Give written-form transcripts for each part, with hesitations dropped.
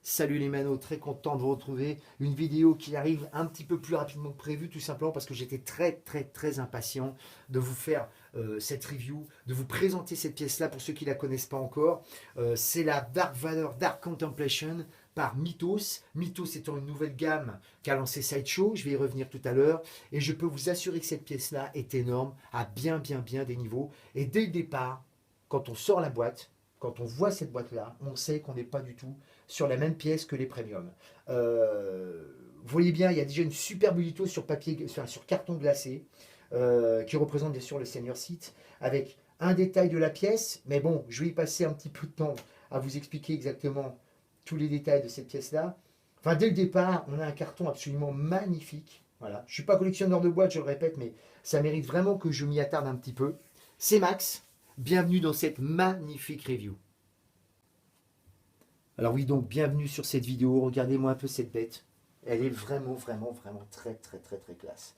Salut les manos, très content de vous retrouver. Une vidéo qui arrive un petit peu plus rapidement que prévu, tout simplement parce que j'étais très impatient de vous faire cette review, de vous présenter cette pièce-là pour ceux qui ne la connaissent pas encore. C'est la Dark Vador Dark Contemplation par Mythos. Mythos étant une nouvelle gamme qu'a lancé Sideshow, je vais y revenir tout à l'heure. Et je peux vous assurer que cette pièce-là est énorme, à bien des niveaux. Et dès le départ, quand on sort la boîte, quand on voit cette boîte-là, on sait qu'on n'est pas du tout sur la même pièce que les premiums. Vous voyez bien, il y a déjà une superbe litho sur papier, sur carton glacé, qui représente bien sûr le senior site, avec un détail de la pièce, mais bon, je vais y passer un petit peu de temps à vous expliquer exactement tous les détails de cette pièce-là. Enfin, dès le départ, on a un carton absolument magnifique. Voilà. Je ne suis pas collectionneur de boîtes, je le répète, mais ça mérite vraiment que je m'y attarde un petit peu. C'est Max, bienvenue dans cette magnifique review. Alors oui, donc bienvenue sur cette vidéo. Regardez-moi un peu cette bête. Elle est vraiment très classe.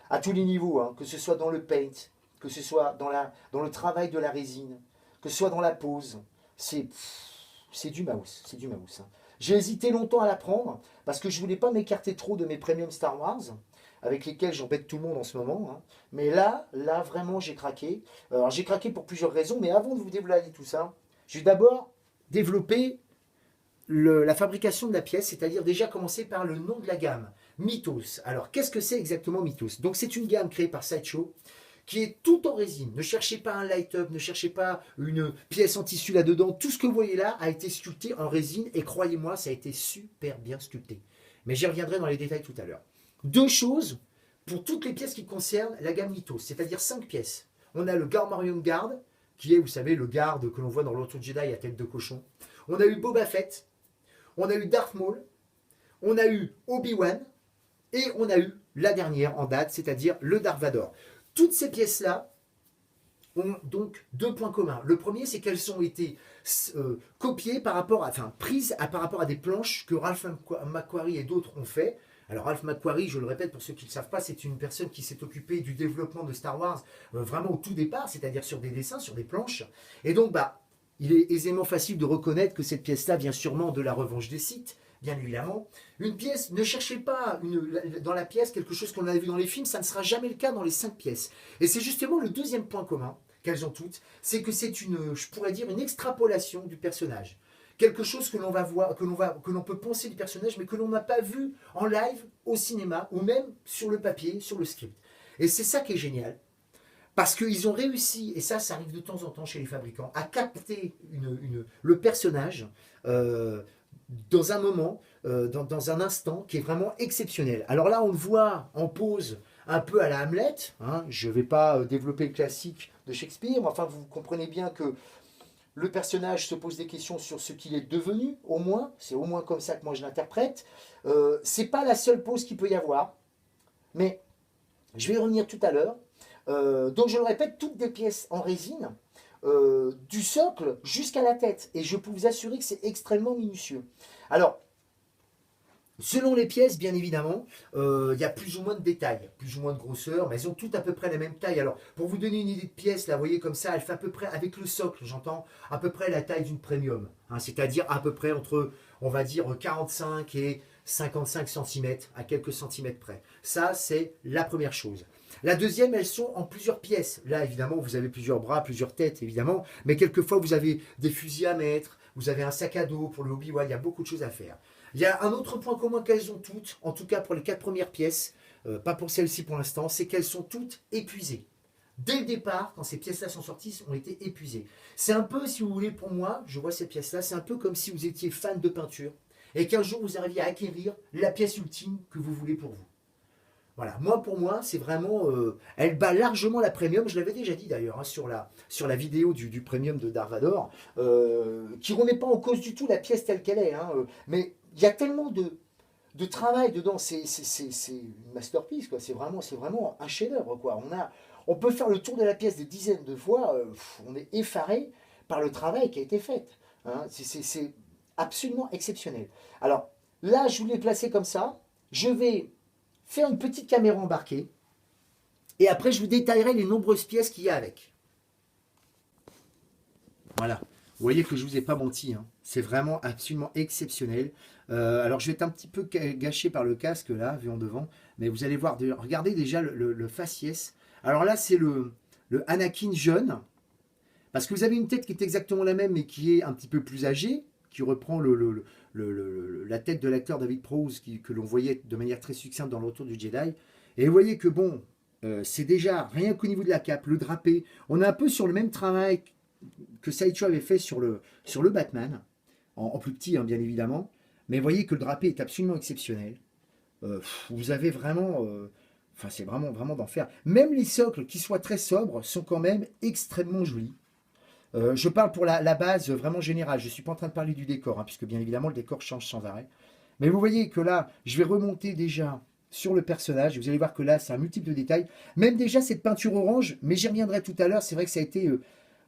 À tous les niveaux, hein, que ce soit dans le paint, que ce soit dans le travail de la résine, que ce soit dans la pose, c'est du mouse, c'est du mouse. Hein. J'ai hésité longtemps à la prendre parce que je voulais pas m'écarter trop de mes premium Star Wars avec lesquels j'embête tout le monde en ce moment. Hein. Mais là vraiment j'ai craqué. Alors j'ai craqué pour plusieurs raisons, mais avant de vous dévoiler tout ça, je vais d'abord développer la fabrication de la pièce, c'est-à-dire déjà commencer par le nom de la gamme, Mythos. Alors, qu'est-ce que c'est exactement Mythos? Donc, c'est une gamme créée par Sideshow qui est tout en résine. Ne cherchez pas un light-up, ne cherchez pas une pièce en tissu là-dedans. Tout ce que vous voyez là a été sculpté en résine et croyez-moi, ça a été super bien sculpté. Mais j'y reviendrai dans les détails tout à l'heure. Deux choses pour toutes les pièces qui concernent la gamme Mythos, c'est-à-dire 5 pièces. On a le Garmorion Guard, qui est, vous savez, le garde que l'on voit dans l'Auto Jedi à tête de cochon. On a eu Boba Fett, on a eu Darth Maul, on a eu Obi-Wan, et on a eu la dernière en date, c'est-à-dire le Dark Vador. Toutes ces pièces-là ont donc deux points communs. Le premier, c'est qu'elles ont été copiées prises par rapport à des planches que Ralph McQuarrie et d'autres ont fait. Alors Ralph McQuarrie, je le répète pour ceux qui ne le savent pas, c'est une personne qui s'est occupée du développement de Star Wars vraiment au tout départ, c'est-à-dire sur des dessins, sur des planches. Et donc, il est aisément facile de reconnaître que cette pièce-là vient sûrement de la Revanche des Sith, bien évidemment. Une pièce, ne cherchez pas dans la pièce quelque chose qu'on a vu dans les films, ça ne sera jamais le cas dans les 5 pièces. Et c'est justement le deuxième point commun qu'elles ont toutes, c'est que c'est je pourrais dire, une extrapolation du personnage. Quelque chose que l'on va voir, que l'on peut penser du personnage, mais que l'on n'a pas vu en live, au cinéma, ou même sur le papier, sur le script. Et c'est ça qui est génial. Parce qu'ils ont réussi, et ça arrive de temps en temps chez les fabricants, à capter le personnage dans un moment, dans un instant qui est vraiment exceptionnel. Alors là, on le voit en pose un peu à la Hamlet. Hein, je ne vais pas développer le classique de Shakespeare, mais enfin, vous comprenez bien que le personnage se pose des questions sur ce qu'il est devenu, au moins. C'est au moins comme ça que moi je l'interprète. C'est pas la seule pose qu'il peut y avoir, mais je vais y revenir tout à l'heure. Donc je le répète, toutes des pièces en résine, du socle jusqu'à la tête. Et je peux vous assurer que c'est extrêmement minutieux. Alors, selon les pièces, bien évidemment, il y a plus ou moins de détails, plus ou moins de grosseur, mais elles ont toutes à peu près la même taille. Alors, pour vous donner une idée de pièce, là, vous voyez comme ça, elle fait à peu près, avec le socle, j'entends, à peu près la taille d'une premium. Hein, c'est-à-dire à peu près entre, on va dire, 45 et 55 cm, à quelques centimètres près. Ça, c'est la première chose. La deuxième, elles sont en plusieurs pièces. Là, évidemment, vous avez plusieurs bras, plusieurs têtes, évidemment. Mais quelquefois, vous avez des fusils à mettre, vous avez un sac à dos pour le Obi-Wan, il y a beaucoup de choses à faire. Il y a un autre point commun qu'elles ont toutes, en tout cas pour les 4 premières pièces, pas pour celle-ci pour l'instant, c'est qu'elles sont toutes épuisées. Dès le départ, quand ces pièces-là sont sorties, ont été épuisées. C'est un peu, si vous voulez, pour moi, je vois ces pièces-là, c'est un peu comme si vous étiez fan de peinture et qu'un jour vous arriviez à acquérir la pièce ultime que vous voulez pour vous. Voilà, pour moi, c'est vraiment. Elle bat largement la premium. Je l'avais déjà dit d'ailleurs hein, sur la vidéo du premium de Dark Vador, qui ne remet pas en cause du tout la pièce telle qu'elle est. Hein, mais il y a tellement de travail dedans. C'est une masterpiece, quoi. C'est vraiment un chef-d'œuvre, quoi. On peut faire le tour de la pièce des dizaines de fois. On est effaré par le travail qui a été fait. Hein. C'est absolument exceptionnel. Alors là, je vous l'ai placé comme ça. Je vais faire une petite caméra embarquée et après je vous détaillerai les nombreuses pièces qu'il y a avec. Voilà. Vous voyez que je ne vous ai pas menti, hein. C'est vraiment absolument exceptionnel. Alors je vais être un petit peu gâché par le casque là, vu en devant, mais vous allez voir, regardez déjà le faciès. Alors là c'est le Anakin jeune, parce que vous avez une tête qui est exactement la même, mais qui est un petit peu plus âgée, qui reprend la tête de l'acteur David Prowse, que l'on voyait de manière très succincte dans le Retour du Jedi. Et vous voyez que bon, c'est déjà, rien qu'au niveau de la cape, le drapé, on est un peu sur le même travail que Sideshow avait fait sur le Batman, en plus petit, hein, bien évidemment. Mais vous voyez que le drapé est absolument exceptionnel. Vous avez vraiment... Enfin, c'est vraiment, vraiment d'enfer. Même les socles, qui soient très sobres, sont quand même extrêmement jolis. Je parle pour la base vraiment générale. Je ne suis pas en train de parler du décor, hein, puisque bien évidemment, le décor change sans arrêt. Mais vous voyez que là, je vais remonter déjà sur le personnage. Vous allez voir que là, c'est un multiple de détails. Même déjà, cette peinture orange, mais j'y reviendrai tout à l'heure. C'est vrai que ça a été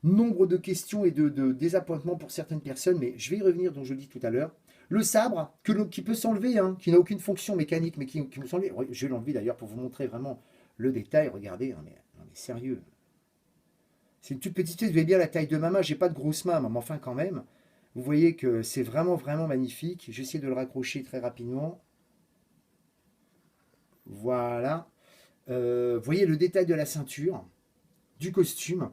nombre de questions et de désappointements pour certaines personnes, mais je vais y revenir, dont je le dis tout à l'heure. Le sabre, qui peut s'enlever, hein, qui n'a aucune fonction mécanique, mais qui peut s'enlever. Je vais l'enlever d'ailleurs pour vous montrer vraiment le détail. Regardez, non mais sérieux. C'est une toute petite pièce, vous voyez bien la taille de ma main. J'ai pas de grosse main, mais enfin quand même. Vous voyez que c'est vraiment, vraiment magnifique. J'essaie de le raccrocher très rapidement. Voilà. Vous voyez le détail de la ceinture, du costume.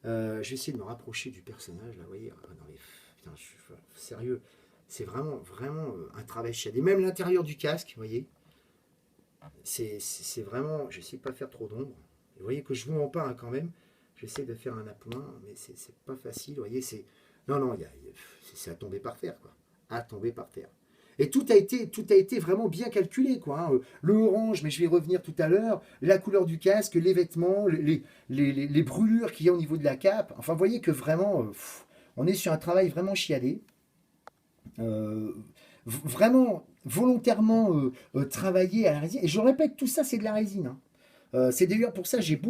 Je vais essayer de me rapprocher du personnage. Là, vous voyez. Ah, non, mais, putain, je suis sérieux. C'est vraiment, vraiment un travail chiadé. Même l'intérieur du casque, vous voyez. C'est vraiment... J'essaie de ne pas faire trop d'ombre. Vous voyez que je ne vous mens pas hein, quand même. J'essaie de faire un appoint, mais c'est pas facile. Vous voyez, c'est... Non, non, c'est à tomber par terre, quoi. À tomber par terre. Et tout a été vraiment bien calculé, quoi. Hein. Le orange, mais je vais y revenir tout à l'heure, la couleur du casque, les vêtements, les brûlures qu'il y a au niveau de la cape. Enfin, vous voyez que vraiment, on est sur un travail vraiment chiadé. Vraiment, volontairement travaillé à la résine. Et je répète, tout ça, c'est de la résine. Hein. C'est d'ailleurs pour ça que j'ai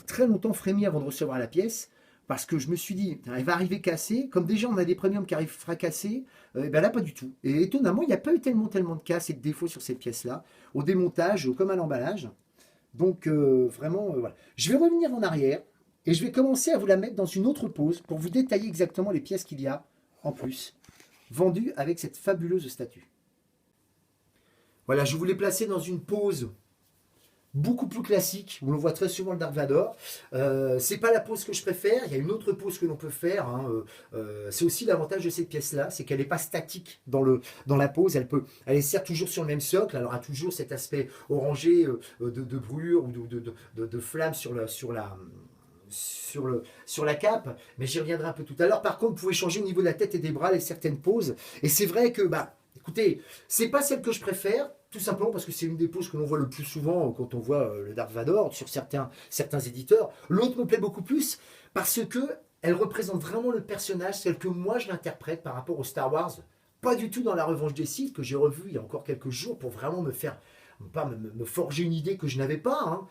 très longtemps frémi avant de recevoir la pièce. Parce que je me suis dit, elle va arriver cassée. Comme déjà, on a des premiums qui arrivent fracassés. Et ben là, pas du tout. Et étonnamment, il n'y a pas eu tellement de casses et de défauts sur cette pièce-là. Au démontage, comme à l'emballage. Donc, vraiment, voilà. Je vais revenir en arrière. Et je vais commencer à vous la mettre dans une autre pose pour vous détailler exactement les pièces qu'il y a en plus. Vendues avec cette fabuleuse statue. Voilà, je vous l'ai placé dans une pose beaucoup plus classique, où l'on voit très souvent le Dark Vador. C'est pas la pose que je préfère, il y a une autre pose que l'on peut faire. Hein. C'est aussi l'avantage de cette pièce-là, c'est qu'elle n'est pas statique dans la pose, elle est certes toujours sur le même socle, elle aura toujours cet aspect orangé de brûlure ou de flamme sur la cape, mais j'y reviendrai un peu tout à l'heure. Par contre, vous pouvez changer au niveau de la tête et des bras les certaines poses, et c'est vrai que, écoutez, c'est pas celle que je préfère, tout simplement parce que c'est une des poses que l'on voit le plus souvent quand on voit le Dark Vador sur certains éditeurs. L'autre me plaît beaucoup plus parce que elle représente vraiment le personnage tel que moi je l'interprète par rapport au Star Wars. Pas du tout dans la Revanche des Sith que j'ai revu il y a encore quelques jours pour vraiment me forger une idée que je n'avais pas, hein,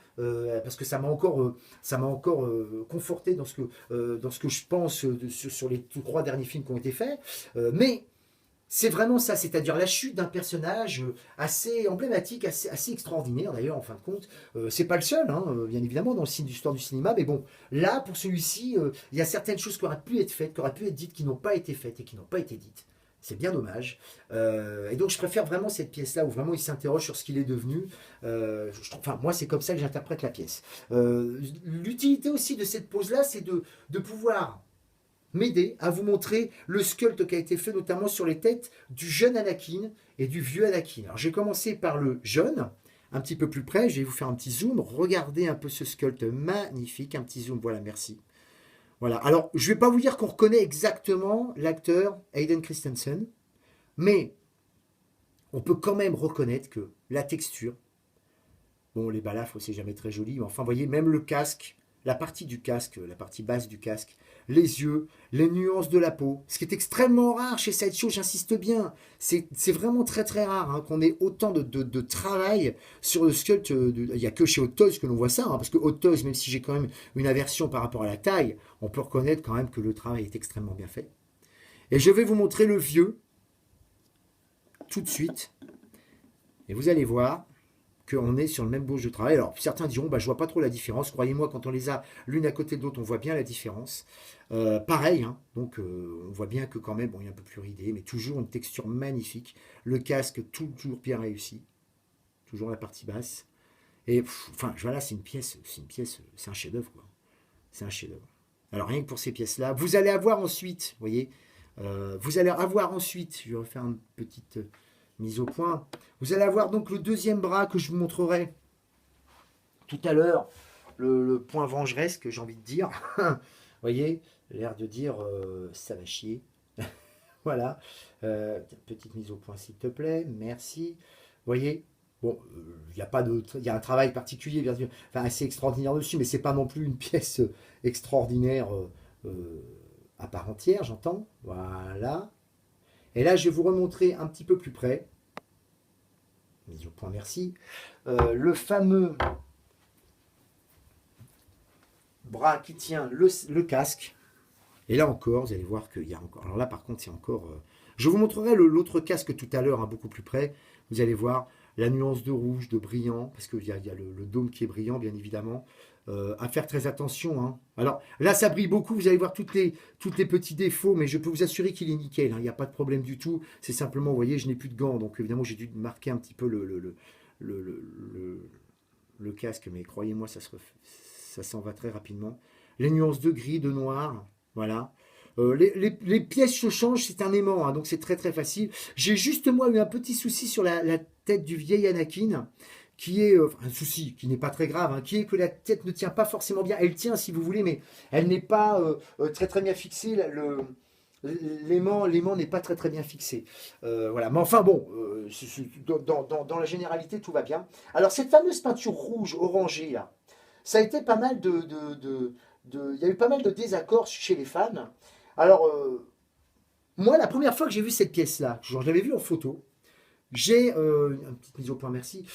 parce que ça m'a encore conforté dans ce que je pense sur les 3 derniers films qui ont été faits. Mais c'est vraiment ça, c'est-à-dire la chute d'un personnage assez emblématique, assez extraordinaire d'ailleurs en fin de compte. C'est pas le seul, hein, bien évidemment, dans l'histoire du cinéma, mais bon, là, pour celui-ci, il y a certaines choses qui auraient pu être faites, qui auraient pu être dites, qui n'ont pas été faites et qui n'ont pas été dites. C'est bien dommage. Et donc je préfère vraiment cette pièce-là où vraiment il s'interroge sur ce qu'il est devenu. Moi, c'est comme ça que j'interprète la pièce. L'utilité aussi de cette pose-là, c'est de pouvoir m'aider à vous montrer le sculpte qui a été fait notamment sur les têtes du jeune Anakin et du vieux Anakin. Alors j'ai commencé par le jeune, un petit peu plus près, je vais vous faire un petit zoom, regardez un peu ce sculpte magnifique, un petit zoom, voilà, merci. Voilà, alors je ne vais pas vous dire qu'on reconnaît exactement l'acteur Hayden Christensen, mais on peut quand même reconnaître que la texture, bon les balafres c'est jamais très joli, mais enfin vous voyez même le casque, la partie du casque, la partie basse du casque, les yeux, les nuances de la peau, ce qui est extrêmement rare chez Sideshow, j'insiste bien, c'est vraiment très très rare hein, qu'on ait autant de travail sur le sculpte, il n'y a que chez Hot Toys que l'on voit ça, hein, parce que Hot Toys, même si j'ai quand même une aversion par rapport à la taille, on peut reconnaître quand même que le travail est extrêmement bien fait. Et je vais vous montrer le vieux, tout de suite, et vous allez voir qu'on est sur le même gauche de travail. Alors certains diront, bah, je vois pas trop la différence. Croyez-moi, quand on les a l'une à côté de l'autre, on voit bien la différence. Pareil, hein, donc on voit bien que quand même, bon, il est un peu plus ridé, mais toujours une texture magnifique. Le casque, toujours bien réussi. Toujours la partie basse. Et enfin, voilà, c'est un chef-d'œuvre, quoi. C'est un chef-d'œuvre. Alors rien que pour ces pièces-là, vous allez avoir ensuite, vous voyez, vous allez avoir ensuite, je vais refaire une petite mise au point. Vous allez avoir donc le deuxième bras que je vous montrerai tout à l'heure, le point vengeresque, j'ai envie de dire. Vous voyez, l'air de dire ça va chier. Voilà. Petite mise au point, s'il te plaît. Merci. Vous voyez, bon, il y a pas de, il y a un travail particulier, bien sûr, enfin assez extraordinaire dessus, mais c'est pas non plus une pièce extraordinaire à part entière, j'entends. Voilà. Et là, je vais vous remontrer un petit peu plus près. Mise au point, merci. Le fameux bras qui tient le casque. Et là encore, vous allez voir qu'il y a encore. Alors là, par contre, c'est encore. Je vous montrerai l'autre casque tout à l'heure, hein, beaucoup plus près. Vous allez voir la nuance de rouge, de brillant, parce qu'il y a le dôme qui est brillant, bien évidemment. À faire très attention. Hein. Alors là, ça brille beaucoup. Vous allez voir toutes les petits défauts, mais je peux vous assurer qu'il est nickel. Hein. Il n'y a pas de problème du tout. C'est simplement, vous voyez, je n'ai plus de gants, donc évidemment, j'ai dû marquer un petit peu le casque, mais croyez-moi, ça s'en va très rapidement. Les nuances de gris, de noir, voilà. Les pièces se changent, c'est un aimant, hein, donc c'est très très facile. J'ai juste moi eu un petit souci sur la tête du vieil Anakin, qui est un souci qui n'est pas très grave, hein, qui est que la tête ne tient pas forcément bien. Elle tient si vous voulez, mais elle n'est pas très très bien fixée. L'aimant n'est pas très très bien fixé. Voilà. Mais enfin bon, dans la généralité, tout va bien. Alors cette fameuse peinture rouge orangée là, ça a été pas mal il y a eu pas mal de désaccords chez les fans. Alors, moi, la première fois que j'ai vu cette pièce-là, je l'avais vue en photo, j'ai, une petite mise au point, merci,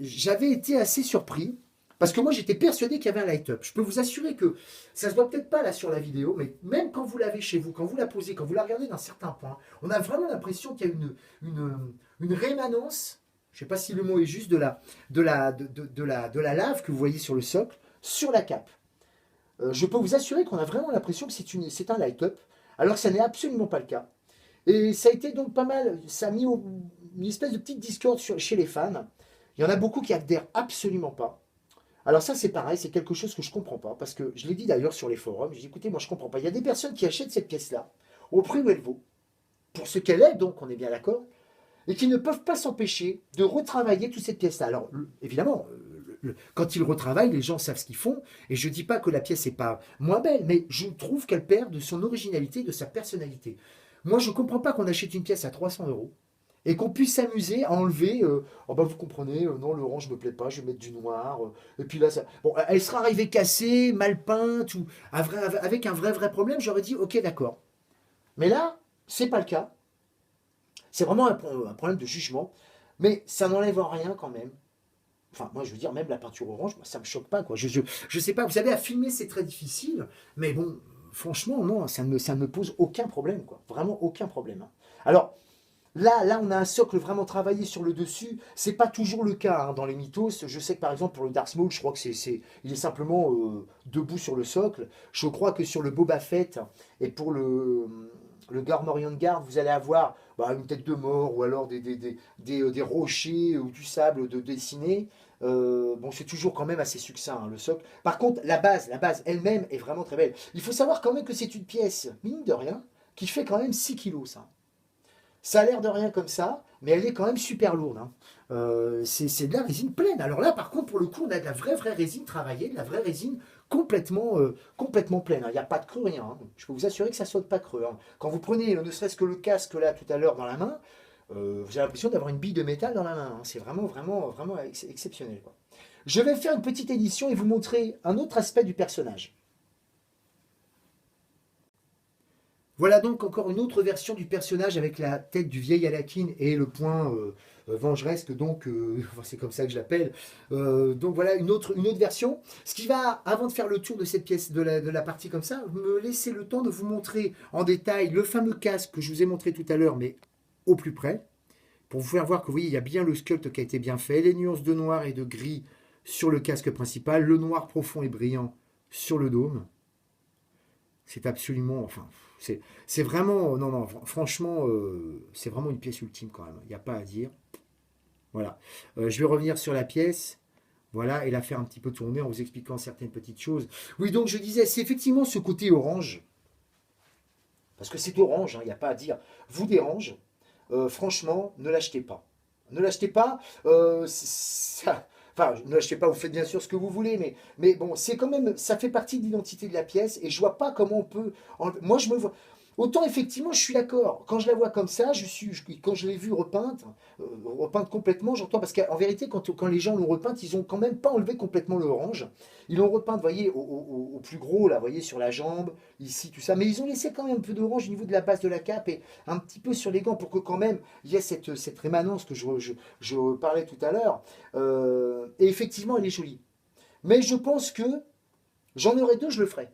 j'avais été assez surpris, parce que moi, j'étais persuadé qu'il y avait un light-up. Je peux vous assurer que ça se voit peut-être pas là sur la vidéo, mais même quand vous l'avez chez vous, quand vous la posez, quand vous la regardez d'un certain point, on a vraiment l'impression qu'il y a une rémanence, je ne sais pas si le mot est juste, de la lave que vous voyez sur le socle, sur la cape. Je peux vous assurer qu'on a vraiment l'impression que c'est un light-up, alors que ça n'est absolument pas le cas. Et ça a été donc pas mal, ça a mis une espèce de petite discorde chez les fans. Il y en a beaucoup qui adhèrent absolument pas. Alors ça c'est pareil, c'est quelque chose que je ne comprends pas, parce que je l'ai dit d'ailleurs sur les forums, j'ai dit écoutez, moi je ne comprends pas. Il y a des personnes qui achètent cette pièce-là, au prix où elle vaut, pour ce qu'elle est, donc on est bien d'accord, et qui ne peuvent pas s'empêcher de retravailler toute cette pièce-là. Alors évidemment, quand ils retravaillent, les gens savent ce qu'ils font. Et je ne dis pas que la pièce n'est pas moins belle, mais je trouve qu'elle perd de son originalité, de sa personnalité. Moi, je ne comprends pas qu'on achète une pièce à 300 euros et qu'on puisse s'amuser à enlever. Oh bah vous comprenez, non, l'orange ne me plaît pas, je vais mettre du noir. Et puis là, bon, elle sera arrivée cassée, mal peinte, ou avec un vrai problème. J'aurais dit, ok, d'accord. Mais là, c'est pas le cas. C'est vraiment un problème de jugement. Mais ça n'enlève en rien quand même. Enfin, moi, je veux dire, même la peinture orange, moi, ça me choque pas, quoi. Je sais pas, vous savez, à filmer, c'est très difficile, mais bon, franchement, non, ça ne me pose aucun problème, quoi. Vraiment aucun problème. Hein. Alors, là, on a un socle vraiment travaillé sur le dessus. C'est pas toujours le cas hein, dans les mythos. Je sais que, par exemple, pour le Dark Maul, je crois que il est simplement debout sur le socle. Je crois que sur le Boba Fett et pour le Garmorian Guard, vous allez avoir une tête de mort ou alors des rochers ou du sable de dessiné. Bon, c'est toujours quand même assez succinct, hein, le socle. Par contre, la base elle-même est vraiment très belle. Il faut savoir quand même que c'est une pièce, mine de rien, qui fait quand même 6 kilos, ça. Ça a l'air de rien comme ça, mais elle est quand même super lourde. Hein. C'est de la résine pleine. Alors là, par contre, pour le coup, on a de la vraie résine travaillée, de la vraie résine complètement pleine. Hein. Il n'y a pas de creux, rien. Hein. Je peux vous assurer que ça ne saute pas creux. Hein. Quand vous prenez ne serait-ce que le casque là tout à l'heure dans la main, vous avez l'impression d'avoir une bille de métal dans la main. Hein. C'est vraiment exceptionnel. Quoi. Je vais faire une petite édition et vous montrer un autre aspect du personnage. Voilà donc encore une autre version du personnage avec la tête du vieil Anakin et le point vengeresque, donc c'est comme ça que je l'appelle. Donc voilà une autre version. Ce qui va, avant de faire le tour de cette pièce, de la partie comme ça, me laisser le temps de vous montrer en détail le fameux casque que je vous ai montré tout à l'heure, mais au plus près, pour vous faire voir que vous voyez, il y a bien le sculpte qui a été bien fait, les nuances de noir et de gris sur le casque principal, le noir profond et brillant sur le dôme. C'est absolument, enfin, c'est vraiment, non, non, franchement, c'est vraiment une pièce ultime quand même, il n'y a pas à dire. Voilà. Je vais revenir sur la pièce. Voilà, et la faire un petit peu tourner en vous expliquant certaines petites choses. Oui, donc je disais, c'est effectivement ce côté orange, parce que c'est orange, il n'y a pas à dire, vous dérange. Franchement, ne l'achetez pas. Ne l'achetez pas. Enfin, ne l'achetez pas, vous faites bien sûr ce que vous voulez, mais bon, c'est quand même, ça fait partie de l'identité de la pièce, et je vois pas comment on peut. Moi, je me vois. Autant effectivement, je suis d'accord. Quand je la vois comme ça, quand je l'ai vue repeinte complètement, j'entends parce qu'en vérité, quand les gens l'ont repeinte, ils ont quand même pas enlevé complètement le orange. Ils l'ont repeinte, vous voyez, au plus gros là, vous voyez, sur la jambe, ici, tout ça. Mais ils ont laissé quand même un peu d'orange au niveau de la base de la cape et un petit peu sur les gants pour que quand même il y ait cette rémanence que je parlais tout à l'heure. Et effectivement, elle est jolie. Mais je pense que j'en aurais deux, je le ferais.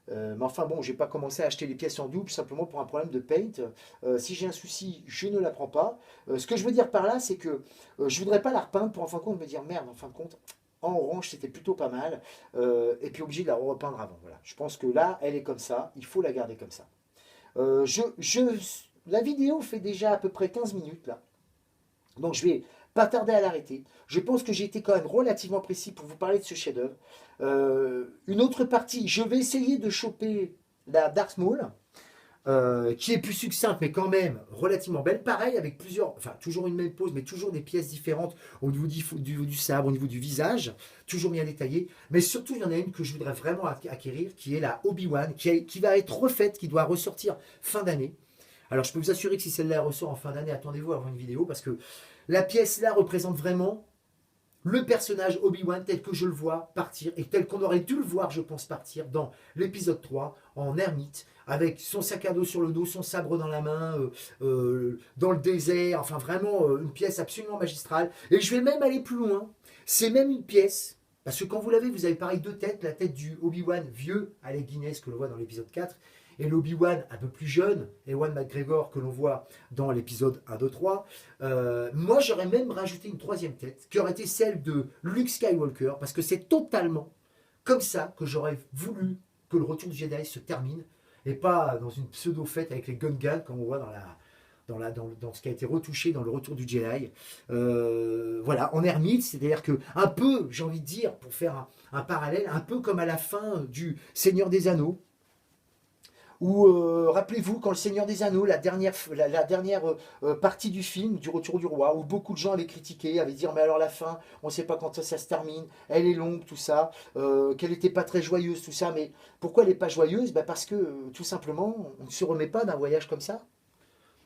Mais enfin bon, j'ai pas commencé à acheter les pièces en double simplement pour un problème de paint. Si j'ai un souci, je ne la prends pas. Ce que je veux dire par là, c'est que je voudrais pas la repeindre pour en fin de compte me dire merde, en fin de compte, en orange c'était plutôt pas mal. Et puis obligé de la repeindre avant. Voilà. Je pense que là, elle est comme ça, il faut la garder comme ça. Euh, je, je, la vidéo fait déjà à peu près 15 minutes là. Donc je vais pas tarder à l'arrêter. Je pense que j'ai été quand même relativement précis pour vous parler de ce chef-d'œuvre. Une autre partie, je vais essayer de choper la Dark Maul, qui est plus succincte, mais quand même relativement belle. Pareil, avec plusieurs, enfin toujours une même pose, mais toujours des pièces différentes au niveau du sabre, au niveau du visage, toujours bien détaillé. Mais surtout, il y en a une que je voudrais vraiment acquérir, qui est la Obi-Wan, qui va être refaite, qui doit ressortir fin d'année. Alors je peux vous assurer que si celle-là ressort en fin d'année, attendez-vous à voir une vidéo, parce que la pièce là représente vraiment le personnage Obi-Wan tel que je le vois partir et tel qu'on aurait dû le voir, je pense, partir dans l'épisode 3 en ermite, avec son sac à dos sur le dos, son sabre dans la main, dans le désert, enfin vraiment une pièce absolument magistrale. Et je vais même aller plus loin, c'est même une pièce, parce que quand vous l'avez, vous avez pareil deux têtes, la tête du Obi-Wan vieux, Alec Guinness, que l'on voit dans l'épisode 4, et l'Obi-Wan un peu plus jeune, Ewan McGregor, que l'on voit dans l'épisode 1, 2, 3. Moi, j'aurais même rajouté une troisième tête, qui aurait été celle de Luke Skywalker, parce que c'est totalement comme ça que j'aurais voulu que le Retour du Jedi se termine, et pas dans une pseudo-fête avec les Gungans, comme on voit dans ce qui a été retouché dans le Retour du Jedi. Voilà, en ermite, c'est-à-dire que, un peu, j'ai envie de dire, pour faire un parallèle, un peu comme à la fin du Seigneur des Anneaux, ou rappelez-vous, quand le Seigneur des Anneaux, la dernière partie du film, du Retour du Roi, où beaucoup de gens avaient critiqué, avaient dit mais alors la fin, on ne sait pas quand ça se termine, elle est longue, tout ça, qu'elle n'était pas très joyeuse, tout ça, mais pourquoi elle n'est pas joyeuse? Parce que tout simplement, on ne se remet pas d'un voyage comme ça.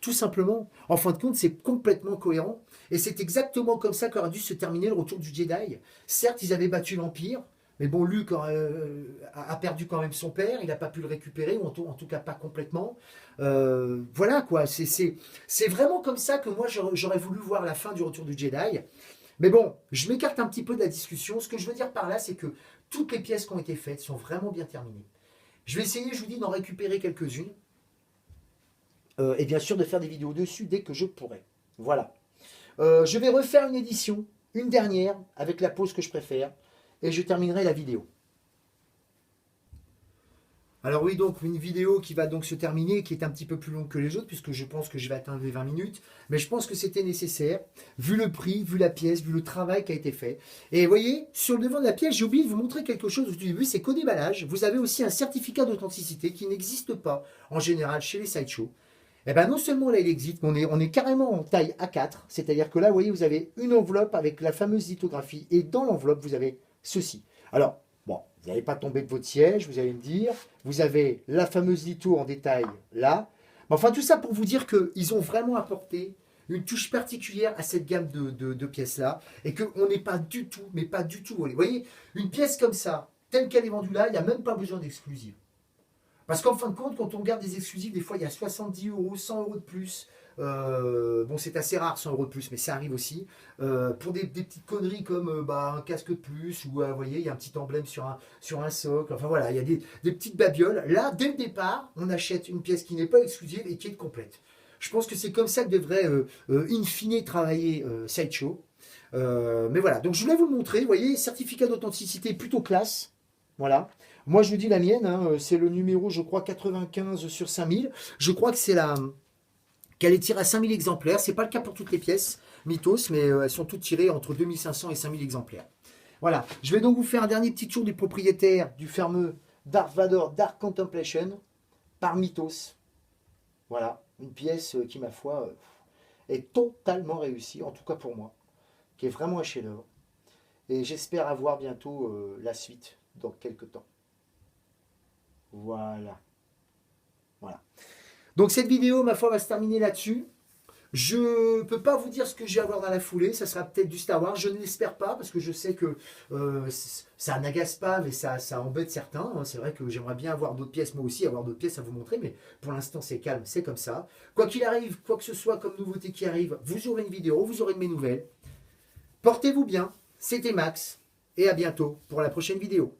Tout simplement. En fin de compte, c'est complètement cohérent. Et c'est exactement comme ça qu'aurait dû se terminer le Retour du Jedi. Certes, ils avaient battu l'Empire, mais bon, Luke a perdu quand même son père, il n'a pas pu le récupérer, ou en tout cas pas complètement. Voilà quoi, c'est vraiment comme ça que moi j'aurais voulu voir la fin du Retour du Jedi. Mais bon, je m'écarte un petit peu de la discussion. Ce que je veux dire par là, c'est que toutes les pièces qui ont été faites sont vraiment bien terminées. Je vais essayer, je vous dis, d'en récupérer quelques-unes. Et bien sûr de faire des vidéos dessus dès que je pourrai. Voilà. Je vais refaire une édition, une dernière, avec la pose que je préfère, et je terminerai la vidéo. Alors oui, donc une vidéo qui va donc se terminer, qui est un petit peu plus longue que les autres, puisque je pense que je vais atteindre les 20 minutes, mais je pense que c'était nécessaire, vu le prix, vu la pièce, vu le travail qui a été fait. Et vous voyez, sur le devant de la pièce, j'ai oublié de vous montrer quelque chose au début, c'est qu'au déballage, vous avez aussi un certificat d'authenticité qui n'existe pas en général chez les sideshows. Eh bien non seulement là il existe, mais on est carrément en taille A4, c'est-à-dire que là, vous voyez, vous avez une enveloppe avec la fameuse lithographie, et dans l'enveloppe, vous avez ceci. Alors, bon, vous n'allez pas tomber de votre siège, vous allez me dire, vous avez la fameuse litho en détail là, mais enfin tout ça pour vous dire qu'ils ont vraiment apporté une touche particulière à cette gamme de pièces-là, et qu'on n'est pas du tout, mais pas du tout, vous voyez, une pièce comme ça, telle qu'elle est vendue là, il n'y a même pas besoin d'exclusive. Parce qu'en fin de compte, quand on regarde des exclusifs, des fois il y a 70 euros, 100 euros de plus. Bon, c'est assez rare 100 euros de plus, mais ça arrive aussi. Pour des petites conneries comme un casque de plus, ou vous voyez, il y a un petit emblème sur un socle. Enfin voilà, il y a des petites babioles. Là, dès le départ, on achète une pièce qui n'est pas exclusive et qui est complète. Je pense que c'est comme ça que devrait in fine travailler Sideshow. Mais voilà, donc je voulais vous le montrer. Vous voyez, certificat d'authenticité plutôt classe. Voilà. Moi, je vous dis la mienne, hein, c'est le numéro, je crois, 95 sur 5000. Je crois que c'est la qu'elle est tirée à 5000 exemplaires. C'est pas le cas pour toutes les pièces Mythos, mais elles sont toutes tirées entre 2500 et 5000 exemplaires. Voilà. Je vais donc vous faire un dernier petit tour du propriétaire du fameux Darth Vader Dark Contemplation par Mythos. Voilà. Une pièce qui, ma foi, est totalement réussie, en tout cas pour moi, qui est vraiment un chef-d'œuvre. Et j'espère avoir bientôt la suite dans quelques temps. Voilà. Voilà. Donc cette vidéo, ma foi, va se terminer là-dessus. Je ne peux pas vous dire ce que je vais avoir dans la foulée. Ça sera peut-être du Star Wars. Je ne l'espère pas parce que je sais que ça n'agace pas, mais ça embête certains. C'est vrai que j'aimerais bien avoir d'autres pièces, moi aussi, avoir d'autres pièces à vous montrer. Mais pour l'instant, c'est calme, c'est comme ça. Quoi qu'il arrive, quoi que ce soit comme nouveauté qui arrive, vous aurez une vidéo, vous aurez de mes nouvelles. Portez-vous bien. C'était Max. Et à bientôt pour la prochaine vidéo.